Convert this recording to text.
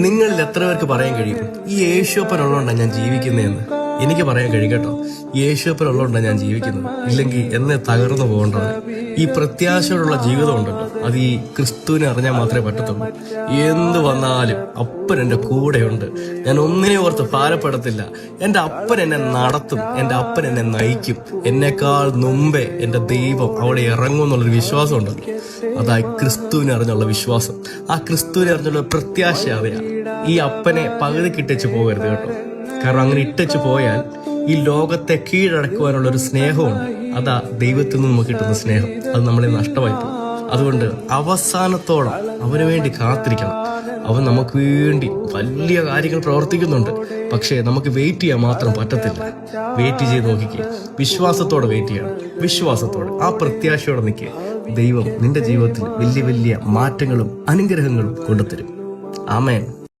നിങ്ങളിൽ എത്ര പേർക്ക് പറയാൻ കഴിയും ഈ യേശുപ്പനുള്ളതുകൊണ്ടാണ് ഞാൻ ജീവിക്കുന്നതെന്ന്? എനിക്ക് പറയാൻ കഴിയും കേട്ടോ. യേശുപ്പനുള്ളതുകൊണ്ടാണ് ഞാൻ ജീവിക്കുന്നത്, ഇല്ലെങ്കിൽ എന്നെ തകർന്നു പോകേണ്ടത്. ഈ പ്രത്യാശയോടുള്ള ജീവിതം ഉണ്ടല്ലോ, അത് ഈ ക്രിസ്തുവിനെ അറിഞ്ഞാൽ മാത്രമേ പറ്റത്തുള്ളൂ. എന്ത് വന്നാലും അപ്പൻ എൻ്റെ കൂടെയുണ്ട്. ഞാൻ ഒന്നിനെ ഓർത്ത് ഭാരപ്പെടത്തില്ല. എൻ്റെ അപ്പൻ എന്നെ നടത്തും, എൻ്റെ അപ്പൻ എന്നെ നയിക്കും. എന്നെക്കാൾ മുമ്പേ എൻ്റെ ദൈവം അവിടെ ഇറങ്ങും എന്നുള്ളൊരു വിശ്വാസം ഉണ്ടല്ലോ, അതായി ക്രിസ്തുവിനെ അറിഞ്ഞുള്ള വിശ്വാസം. ആ ക്രിസ്തുവിനെ അറിഞ്ഞുള്ള പ്രത്യാശ അതെയാ. ഈ അപ്പനെ പകുതിക്ക് ഇട്ടേച്ച് പോകരുത് കേട്ടോ. കാരണം അങ്ങനെ ഇട്ടേച്ച് പോയാൽ ഈ ലോകത്തെ കീഴടക്കുവാനുള്ള ഒരു സ്നേഹമുണ്ട്. അതാ ദൈവത്തിൽ നിന്ന് നമുക്ക് കിട്ടുന്ന സ്നേഹം, അത് നമ്മളെ നഷ്ടമായി പോകും. അതുകൊണ്ട് അവസാനത്തോളം അവന് വേണ്ടി കാത്തിരിക്കണം. അവൻ നമുക്ക് വേണ്ടി വലിയ കാര്യങ്ങൾ പ്രവർത്തിക്കുന്നുണ്ട്. പക്ഷേ നമുക്ക് വെയിറ്റ് ചെയ്യാൻ മാത്രം പറ്റത്തില്ല. വെയിറ്റ് ചെയ്ത് നോക്കിക്കുക, വിശ്വാസത്തോടെ വെയിറ്റ് ചെയ്യണം. വിശ്വാസത്തോടെ ആ പ്രത്യാശയോടെ നിൽക്കുക. ദൈവം നിന്റെ ജീവിതത്തിൽ വലിയ വലിയ മാറ്റങ്ങളും അനുഗ്രഹങ്ങളും കൊണ്ടുതരും. ആമേൻ.